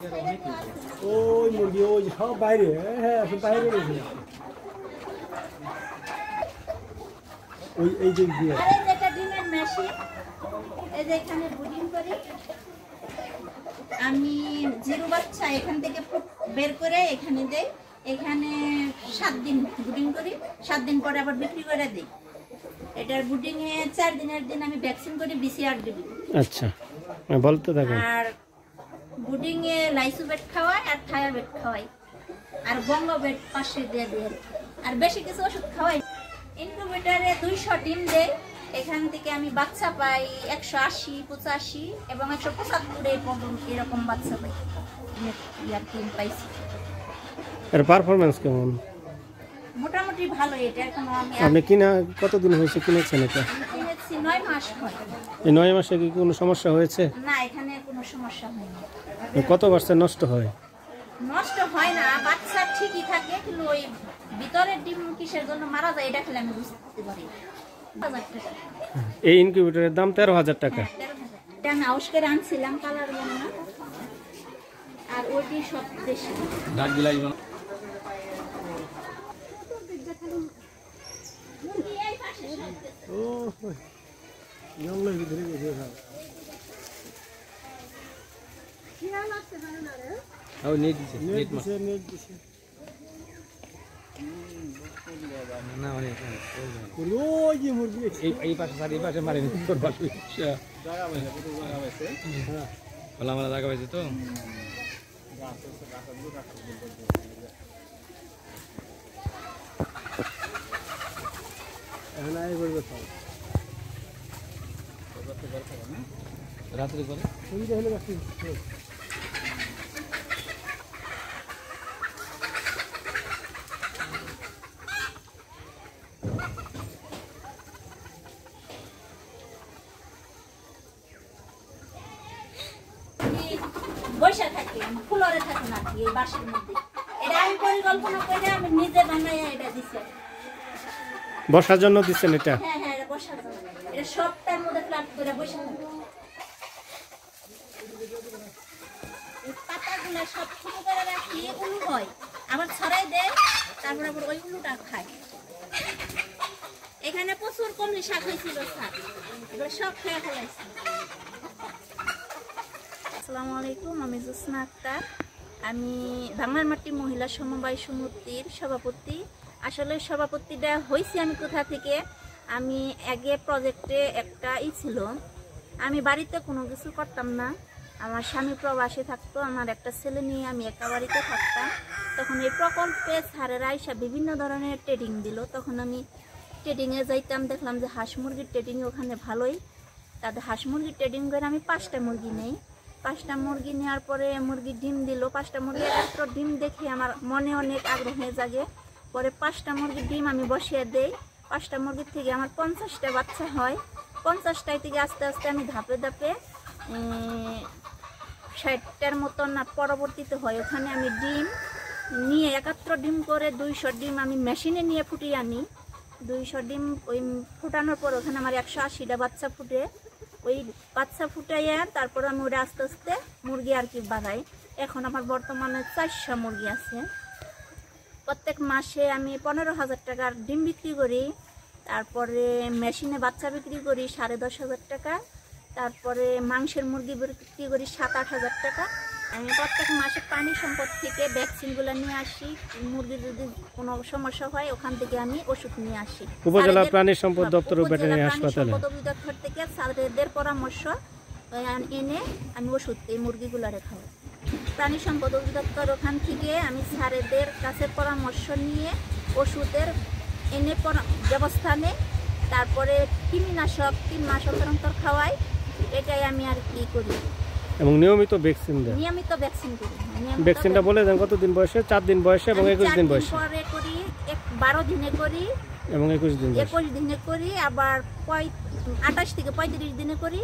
ওই মুরগি ওই সব বাইরে, হ্যাঁ সব বাইরে গেছে। ওই এই যে এটা ডিমের মেশিন, এই যে এখানে বুডিং করি আমি জিরো বাচ্চা এখান থেকে বের করে এখানে দেই। এখানে 7 দিন বুডিং করি, 7 দিন পরে আবার বিক্রি করে দিই। এটার বুডিং এ 4 দিনের দিন আমি ভ্যাকসিন করি BCR দিবি। আচ্ছা বলতে থাকেন। আর বুডিং এ লাইসোবেট খাওয়াই আর থায়াবেট খাওয়াই আর বঙ্গবেট পাশে দিয়ে দিই আর বেশি কিছু ওষুধ খাওয়াই। ইনকিউবেটরে 200 ডিম দেই, এখান থেকে আমি বাচ্চা পাই 180, 85 এবং 175 পর্যন্ত এরকম বাচ্চা পাই। ডিম পাইছি। এর পারফরম্যান্স কেমন? মোটামুটি ভালো। এটা এখন আপনি কিনা কতদিন হয়েছে কিনেছেন এটা? কিনেছি 9 মাস হয়। এই 9 মাসে কি কোনো সমস্যা হয়েছে? না, এখানে কোনো সমস্যা হয়নি। কত বাচ্চা নষ্ট হয়? নষ্ট হয় না, বাচ্চা ঠিকই থাকে, কিন্তু ওই ভিতরের ডিম কিসের জন্য মারা যায় এটা খেলে আমি বুঝতে পারি। 1000 টাকা। এই ইনকিউবেটরের দাম 13,000 টাকা। এটা আমি আউশকের আনছিলাম কালার জন্য, আর ওইটি সব দেশি। ডাক দিলাই না। ও জঙ্গলের ভিতরে গেছে সব। কি হাল আছে জানেন না রে? আও নেট দিছে, নেট দিছে। না অনেক ওই যে মুরগি এই পাশে সারি এই পাশে মারেনি তোর পাশে জায়গা পাইছে, কত জায়গা পাইছে। হ্যাঁ ভালো ভালো জায়গা পাইছে তো। এখন আই করবে সব রাত্রি করে সুবিধা হলে বাকি। বৈশা থাকি আমি, ফুলরে থাকি না এই বাসার মধ্যে। এটা আমি পরিকল্পনা করে আমি নিজে বানাইয়া এটা দিছি। বসার জন্য দিচ্ছেন এটা? হ্যাঁ হ্যাঁ, এটা বসার জন্য। এটা সবটার মধ্যে ফ্ল্যাট করে বসে থাকি। এই পাতাগুলো সব ছোট করে রাখি, উলু হয় আবার ছড়াই দেয়, তারপর আবার ওই উলুটা খায়। এখানে প্রচুর কমলি শাক হয়েছিল, শাক এগুলো সব খেয়ে ফেলাইছি। আসসালামু আলাইকুম, আমি জোসনা আক্তার। আমি ভাঙার মাটি মহিলা সমবায় সমিতির সভাপতি। আসলে সভাপতিটা হয়েছি আমি কোথা থেকে, আমি আগে প্রজেক্টে একটা ছিল, আমি বাড়িতে কোনো কিছু করতাম না, আমার স্বামী প্রবাসে থাকতো, আমার একটা ছেলে নিয়ে আমি একা বাড়িতে থাকতাম। তখন এই প্রকল্পে স্যারেরা আইসা বিভিন্ন ধরনের ট্রেডিং দিল, তখন আমি ট্রেডিংয়ে যাইতাম, দেখলাম যে হাঁস মুরগির ট্রেডিং ওখানে ভালোই। তাদের হাঁস মুরগির ট্রেডিং করে আমি 5টা মুরগি নেই। 5টা মুরগি নেওয়ার পরে মুরগি ডিম দিল। 5টা মুরগি এত ডিম দেখে আমার মনে অনেক আগ্রহ জাগে। পরে 5টা মুরগির ডিম আমি বসিয়ে দেই। 5টা মুরগির থেকে আমার 50টা বাচ্চা হয়। 50টায় থেকে আস্তে আস্তে আমি ধাপে ধাপে 60টার মতন পরবর্তীতে হয়। ওখানে আমি ডিম নিয়ে 71 ডিম করে 200 ডিম আমি মেশিনে নিয়ে ফুটিয়ে আনি। 200 ডিম ওই ফুটানোর পর ওখানে আমার 180টা বাচ্চা ফুটে। ওই বাচ্চা ফুটাইয়া তারপর আমি ওটা আস্তে আস্তে মুরগি আর কি বাড়াই। এখন আমার বর্তমানে 400 মুরগি আছে। প্রত্যেক মাসে আমি 15,000 টাকার ডিম বিক্রি করি। তারপরে মেশিনে বাচ্চা বিক্রি করি 10,500 টাকা। তারপরে মাংসের মুরগি বিক্রি করি 7-8 হাজার টাকা। আমি প্রত্যেক মাসে প্রাণী সম্পদ থেকে ভ্যাকসিনগুলো নিয়ে আসি। মুরগির যদি কোনো সমস্যা হয় ওখান থেকে আমি ওষুধ নিয়ে আসি। উপজেলা প্রাণী সম্পদ দপ্তর ও ভেটেরিনারি হাসপাতালে দপ্তর থেকে স্যারদের পরামর্শ এনে আমি ওষুধ এই মুরগিগুলো খাওয়াই। প্রাণী সম্পদ অধিদপ্তর ওখান থেকে আমি স্যারদের কাছে পরামর্শ নিয়ে ওষুধের এনে ব্যবস্থা নেই। তারপরে কৃমিনাশক 3 মাস অন্তর খাওয়াই। এটাই আমি আর কি করি। এবং নিয়মিত ভ্যাকসিন দেন? নিয়মিত ভ্যাকসিন করি। ভ্যাকসিনটা বলে দেন কতদিন বয়সে? 4 দিন বয়সে এবং 21 দিন বয়সে পরে করি, 12 দিনে করি এবং 21 দিনে করি, আবার 28 থেকে 35 দিনে করি,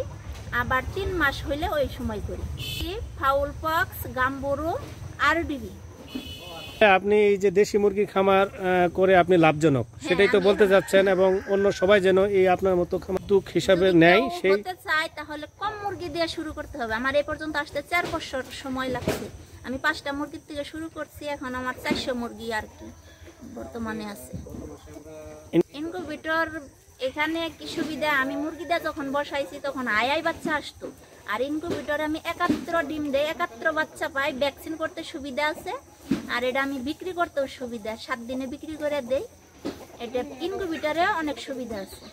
আবার 3 মাস হইলে ওই সময় করি। Foul pox, গাম্বুরু, RDB. আপনি এই যে দেশি মুরগি খামার করে আপনি লাভজনক সেটাই তো বলতে যাচ্ছেন, এবং অন্য সবাই যেন এই আপনার মতো খামার হিসাবে নেয়। সেই চাই তাহলে কম মুরগি দিয়ে শুরু করতে হবে। আমার এই পর্যন্ত আসতে 4 বছর সময় লাগছে। আমি 5টা মুরগির থেকে শুরু করছি, এখন আমার 400 মুরগি আর কি বর্তমানে আছে। ইনকিউবেটর এখানে কি সুবিধা, আমি মুরগিটা যখন বসাইছি তখন আই বাচ্চা আসতো, আর ইনকিউবেটরে আমি 71 ডিম দেই, 71 বাচ্চা পাই, ভ্যাকসিন করতে সুবিধা আছে, আর এটা আমি বিক্রি করতেও সুবিধা, 7 দিনে বিক্রি করে দেই। এটা ইনকিউবেটরে অনেক সুবিধা আছে।